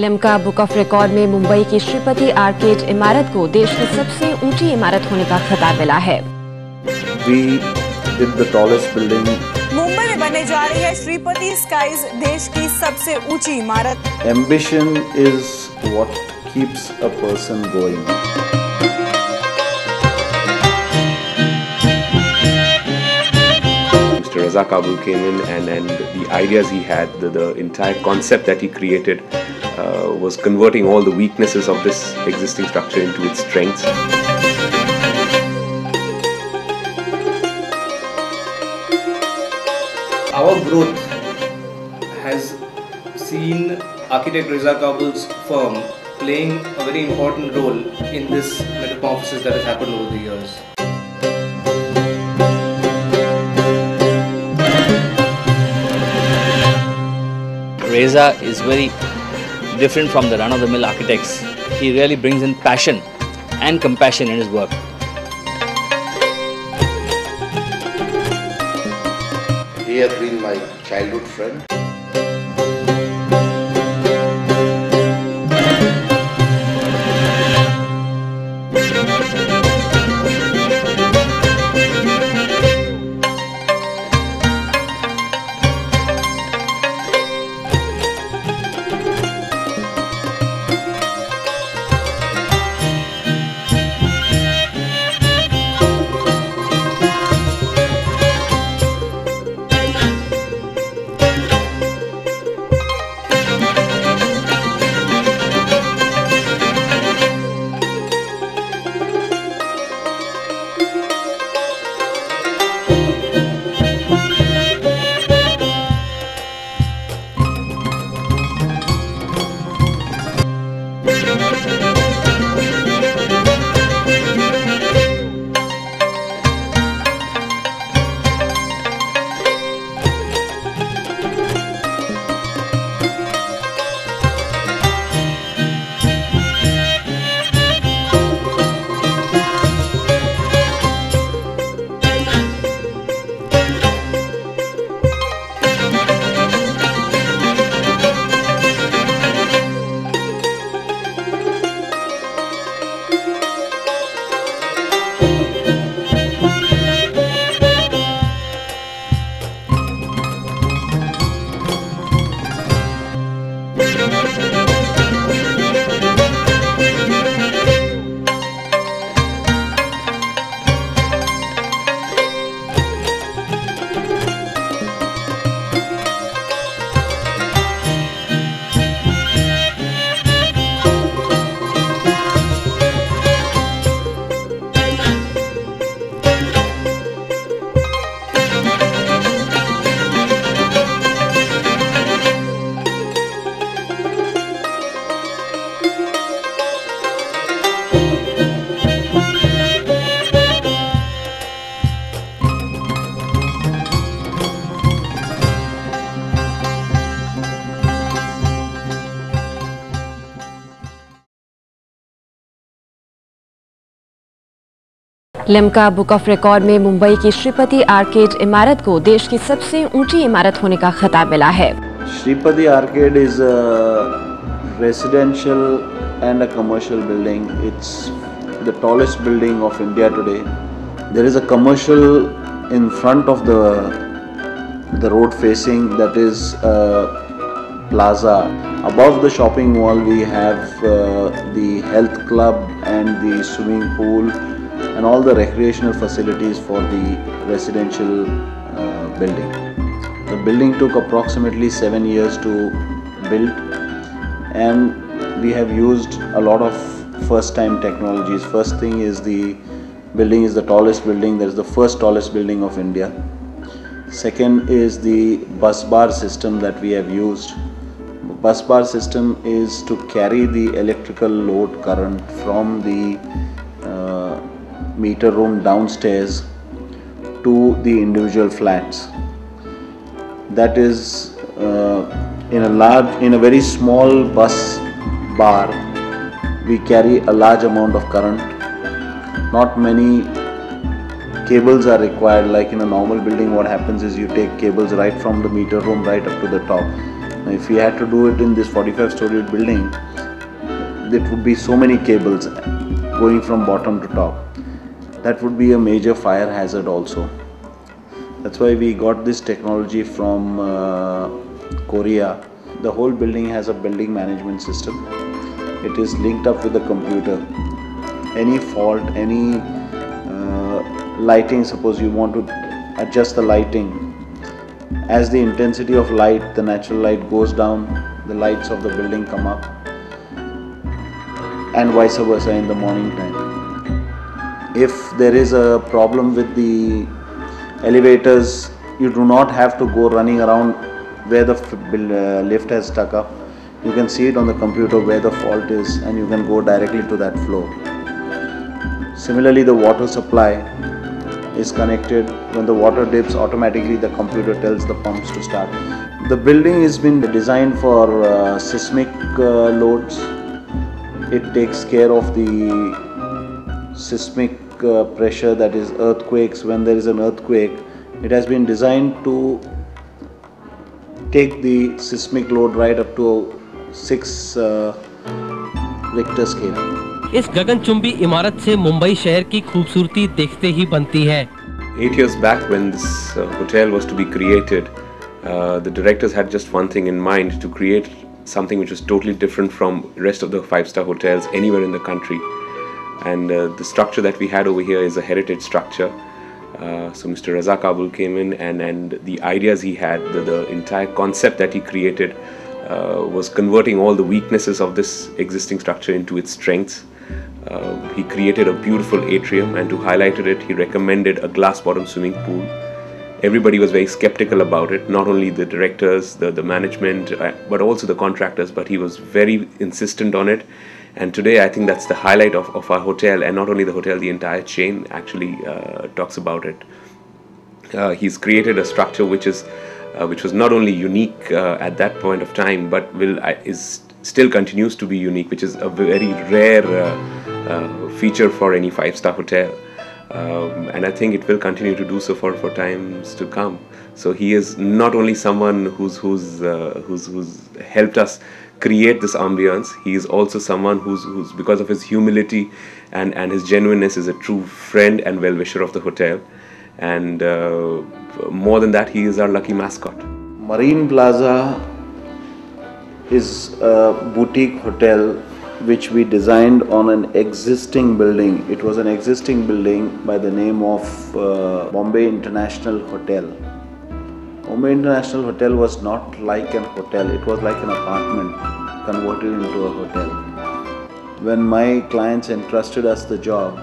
Limca book of record में मुंबई की Shripati arcade इमारत को देश की सबसे ऊंची इमारत होने का खिताब मिला है। We did the tallest building. Mumbai में बनने जा रही है श्रीपति स्काईज, देश की सबसे ऊंची इमारत। Ambition is what keeps a person going. Reza Kabul came in and the ideas he had, the entire concept that he created was converting all the weaknesses of this existing structure into its strengths. Our growth has seen architect Reza Kabul's firm playing a very important role in this metamorphosis that has happened over the years. Reza is very different from the run-of-the-mill architects. He really brings in passion and compassion in his work. He has been my childhood friend. Limca book of record में मुंबई की Shripati arcade इमारत को देश की सबसे ऊंची इमारत होने का खिताब मिला है। Shreepati Arcade is a residential and a commercial building. It's the tallest building of India today. There is a commercial in front of the road facing, that is plaza. Above the shopping mall we have the health club and the swimming pool and all the recreational facilities for the residential building. The building took approximately 7 years to build, and we have used a lot of first-time technologies. First thing is the building is the tallest building. That is the first tallest building of India. Second is the bus bar system that we have used. Bus bar system is to carry the electrical load current from the meter room downstairs to the individual flats. That is in a very small bus bar we carry a large amount of current. Not many cables are required. Like in a normal building, what happens is you take cables right from the meter room right up to the top. If we had to do it in this 45-story building, there would be so many cables going from bottom to top. That would be a major fire hazard also. That's why we got this technology from Korea. The whole building has a building management system. It is linked up with the computer. Any fault, any lighting, suppose you want to adjust the lighting. As the intensity of light, the natural light goes down, the lights of the building come up, and vice versa in the morning time. If there is a problem with the elevators, you do not have to go running around where the lift has stuck up. You can see it on the computer where the fault is, and you can go directly to that floor. Similarly, the water supply is connected. When the water dips, automatically the computer tells the pumps to start. The building has been designed for seismic loads. It takes care of the seismic pressure, that is earthquakes. When there is an earthquake, it has been designed to take the seismic load right up to 6 Richter scale. इस गगनचुंबी इमारत से मुंबई शहर की खूबसूरती देखते ही बनती है। 8 years back, when this hotel was to be created, the directors had just one thing in mind: to create something which was totally different from the rest of the 5-star hotels anywhere in the country. And the structure that we had over here is a heritage structure. So Mr. Reza Kabul came in, and the ideas he had, the entire concept that he created was converting all the weaknesses of this existing structure into its strengths. He created a beautiful atrium, and to highlight it, he recommended a glass-bottom swimming pool. Everybody was very skeptical about it, not only the directors, the management, but also the contractors, but he was very insistent on it. And today I think that's the highlight of our hotel, and not only the hotel, the entire chain actually talks about it. He's created a structure which was not only unique at that point of time, but still continues to be unique, which is a very rare feature for any 5-star hotel. And I think it will continue to do so for times to come. So he is not only someone who's helped us create this ambience, he is also someone who's because of his humility and his genuineness, is a true friend and well-wisher of the hotel. And more than that, he is our lucky mascot. Marine Plaza is a boutique hotel which we designed on an existing building. It was an existing building by the name of Bombay International Hotel. Bombay International Hotel was not like an hotel, it was like an apartment converted into a hotel. When my clients entrusted us the job,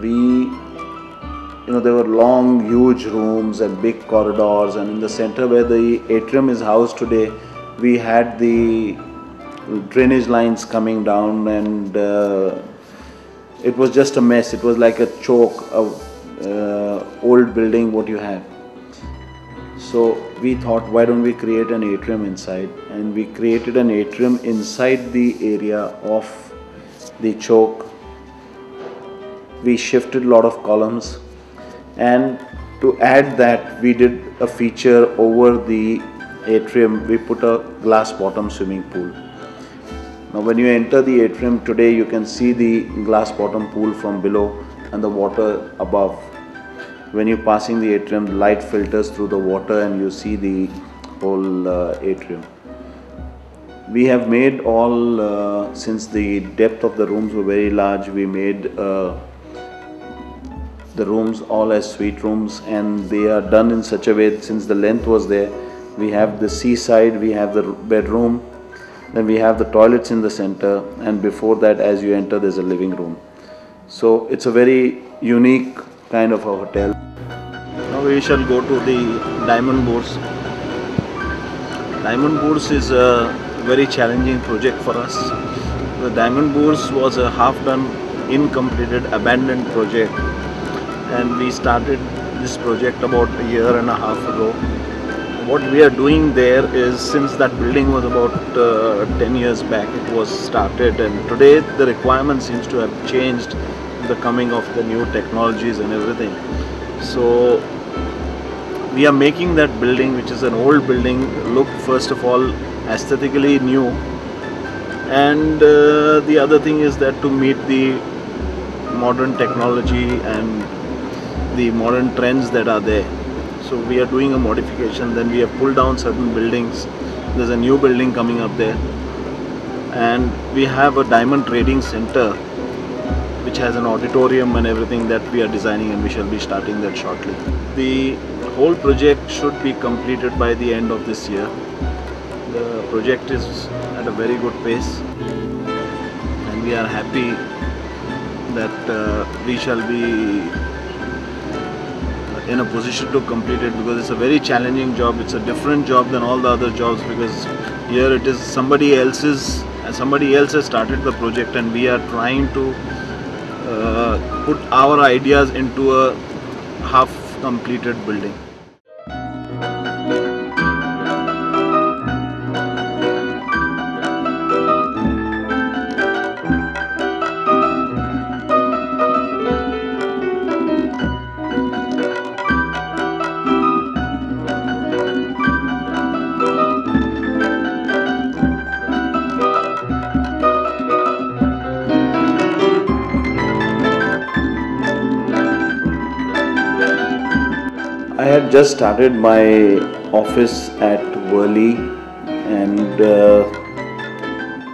there were long, huge rooms and big corridors, and in the center where the atrium is housed today, we had the drainage lines coming down, and it was just a mess. It was like a choke of old building what you have. So we thought, why don't we create an atrium inside? And we created an atrium inside the area of the choke. We shifted a lot of columns, and to add that, we did a feature over the atrium. We put a glass bottom swimming pool. Now when you enter the atrium today, you can see the glass bottom pool from below and the water above. When you're passing the atrium, the light filters through the water and you see the whole atrium. We have made all, since the depth of the rooms were very large, we made the rooms all as suite rooms, and they are done in such a way, since the length was there, we have the seaside, we have the bedroom, then we have the toilets in the center, and before that, as you enter, there's a living room. So it's a very unique kind of a hotel. Now we shall go to the Diamond Bourse. Diamond Bourse is a very challenging project for us. The Diamond Bourse was a half-done, incompleted, abandoned project, and we started this project about a year and a half ago. What we are doing there is, since that building was about 10 years back, it was started, and today the requirement seems to have changed with the coming of the new technologies and everything. So we are making that building, which is an old building, look first of all aesthetically new, and the other thing is that to meet the modern technology and the modern trends that are there. So we are doing a modification. Then we have pulled down certain buildings. There's a new building coming up there, and we have a diamond trading center which has an auditorium and everything that we are designing, and we shall be starting that shortly. The whole project should be completed by the end of this year. The project is at a very good pace, and we are happy that we shall be in a position to complete it, because it's a very challenging job. It's a different job than all the other jobs, because here it is somebody else has started the project, and we are trying to put our ideas into a half completed building. I had just started my office at Worli, and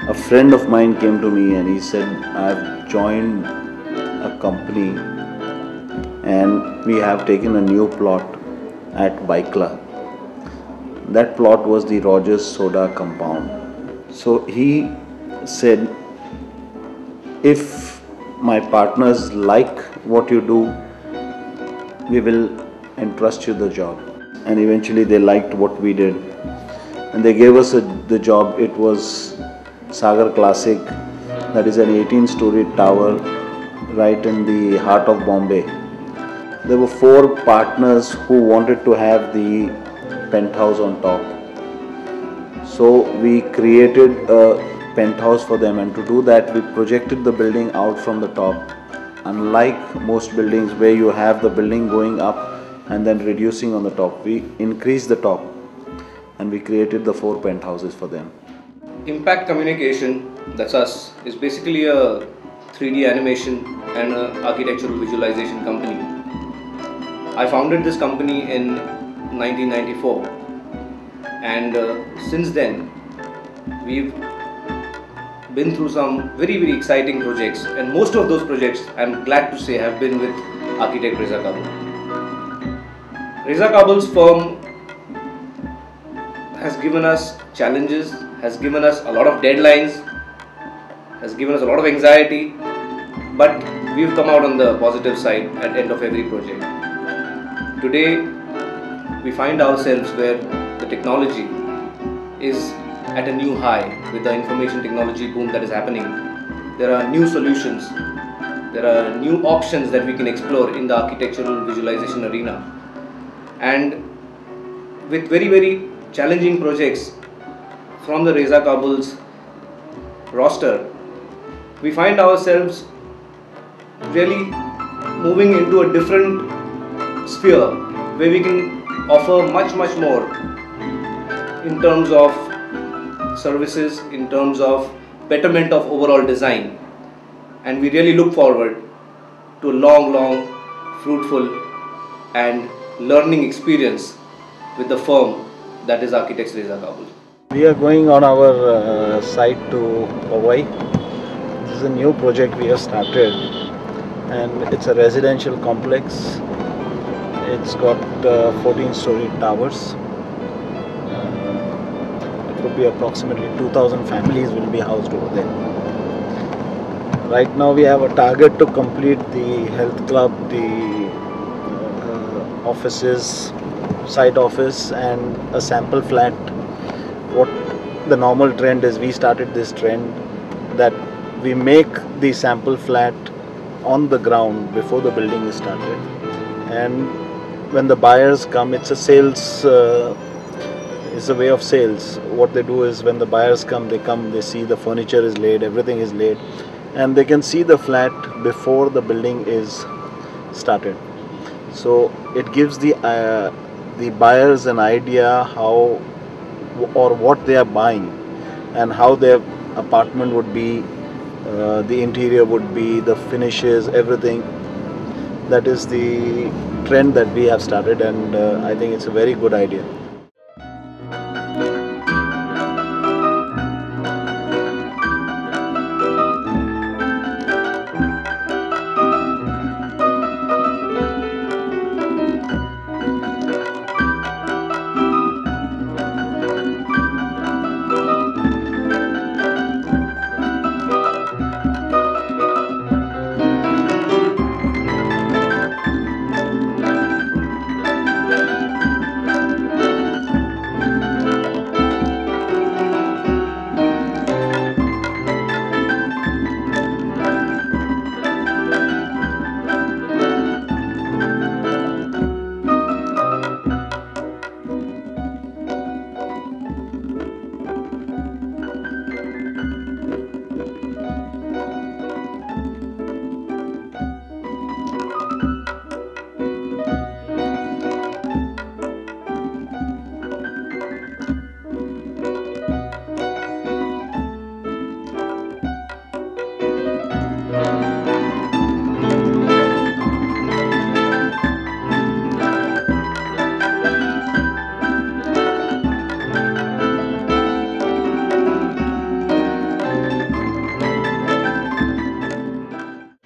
a friend of mine came to me and he said, I've joined a company and we have taken a new plot at Baikla. That plot was the Rogers Soda compound. So he said, if my partners like what you do, we will entrust you the job. And eventually they liked what we did, and they gave us the job. It was Sagar Classic, that is an 18-story tower right in the heart of Bombay. There were 4 partners who wanted to have the penthouse on top. So we created a penthouse for them, and to do that we projected the building out from the top. Unlike most buildings where you have the building going up and then reducing on the top, we increased the top and we created the 4 penthouses for them. Impact Communication, that's us, is basically a 3D animation and an architectural visualization company. I founded this company in 1994, and since then we've been through some very exciting projects, and most of those projects, I'm glad to say, have been with architect Reza Kabul. Reza Kabul's firm has given us challenges, has given us a lot of deadlines, has given us a lot of anxiety, but we've come out on the positive side at the end of every project. Today, we find ourselves where the technology is at a new high with the information technology boom that is happening. There are new solutions, there are new options that we can explore in the architectural visualization arena. And with very challenging projects from the Reza Kabul's roster, we find ourselves really moving into a different sphere where we can offer much more in terms of services, in terms of betterment of overall design. And we really look forward to a long, fruitful and learning experience with the firm that is Architects Reza Kabul. We are going on our site to Hawaii. This is a new project we have started, and it's a residential complex. It's got 14-story towers. It would be approximately 2,000 families will be housed over there. Right now we have a target to complete the health club, the offices, site office, and a sample flat. What the normal trend is, we started this trend that we make the sample flat on the ground before the building is started, and when the buyers come, it's a sales, it's a way of sales. What they do is, when the buyers come, they see the furniture is laid, everything is laid, and they can see the flat before the building is started. So it gives the the buyers an idea how or what they are buying and how their apartment would be, the interior would be, the finishes, everything. That is the trend that we have started, and I think it's a very good idea.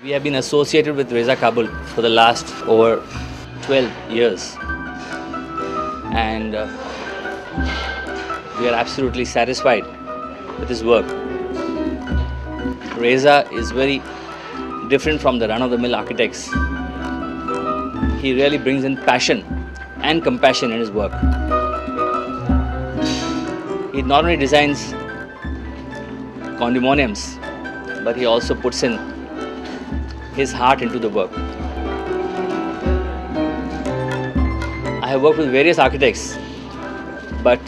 We have been associated with Reza Kabul for the last over 12 years, and we are absolutely satisfied with his work. Reza is very different from the run-of-the-mill architects. He really brings in passion and compassion in his work. He not only designs condominiums, but he also puts in his heart into the work. I have worked with various architects, but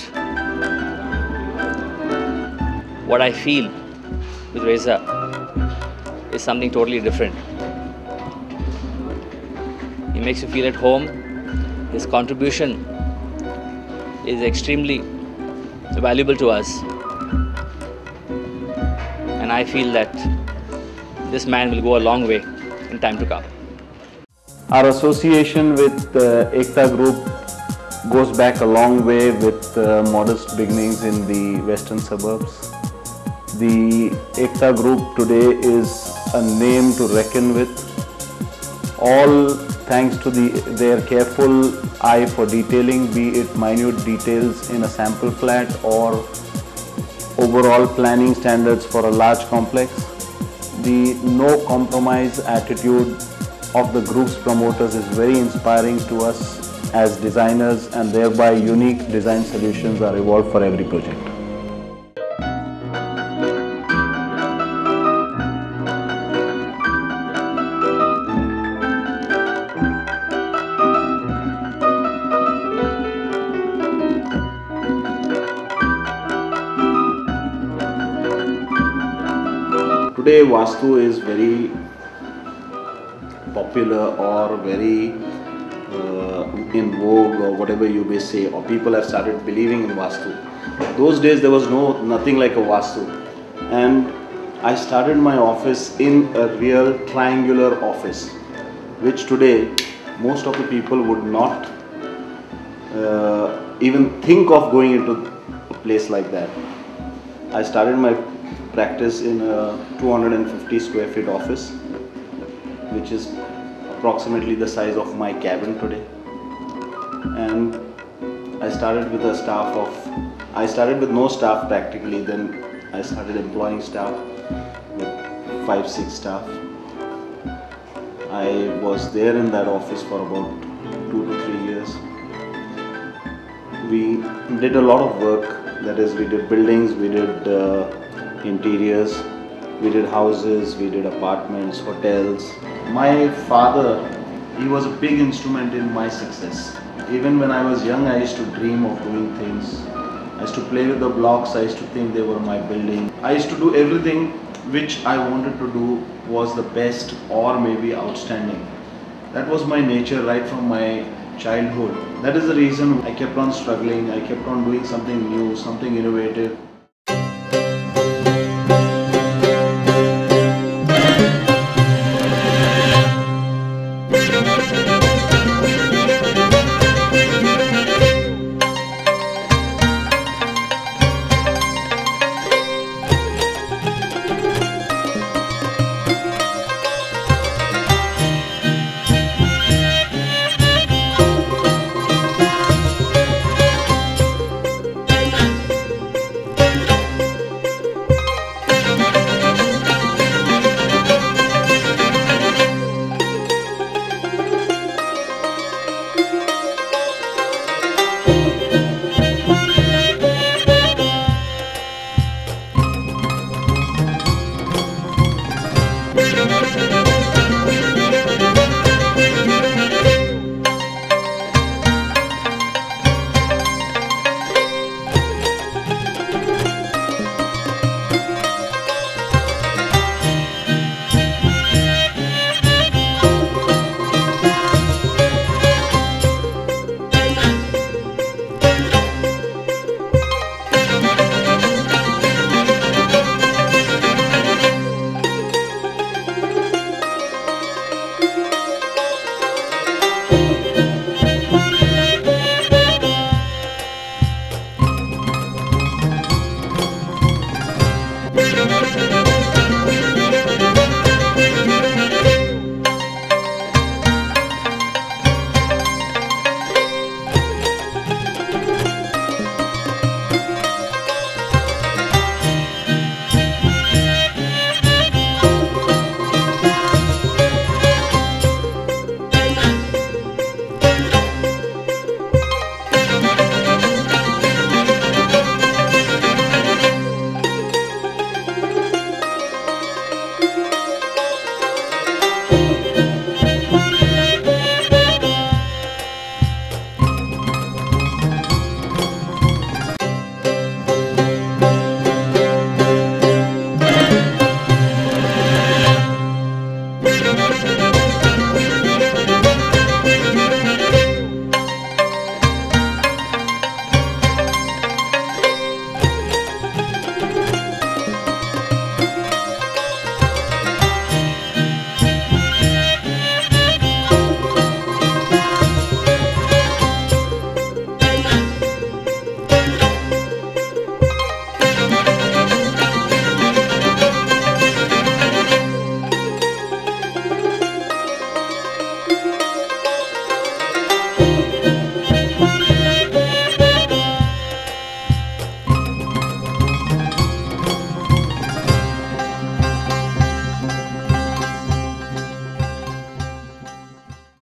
what I feel with Reza is something totally different. He makes you feel at home. His contribution is extremely valuable to us, and I feel that this man will go a long way in time to come. Our association with Ekta Group goes back a long way with modest beginnings in the western suburbs. The Ekta Group today is a name to reckon with, all thanks to their careful eye for detailing, be it minute details in a sample flat or overall planning standards for a large complex. The no compromise attitude of the group's promoters is very inspiring to us as designers, and thereby unique design solutions are evolved for every project. Today Vastu is very popular or very in vogue, or whatever you may say, or people have started believing in Vastu. Those days there was nothing like a Vastu, and I started my office in a real triangular office, which today most of the people would not even think of going into a place like that. I started my practice in a 250 square feet office, which is approximately the size of my cabin today. And I started with a staff of, I started with no staff practically, then I started employing staff with 5-6 staff. I was there in that office for about 2 to 3 years. We did a lot of work, that is, we did buildings, we did interiors, we did houses, we did apartments, hotels. My father, he was a big instrument in my success. Even when I was young, I used to dream of doing things. I used to play with the blocks, I used to think they were my building. I used to do everything which I wanted to do was the best or maybe outstanding. That was my nature right from my childhood. That is the reason I kept on struggling, I kept on doing something new, something innovative.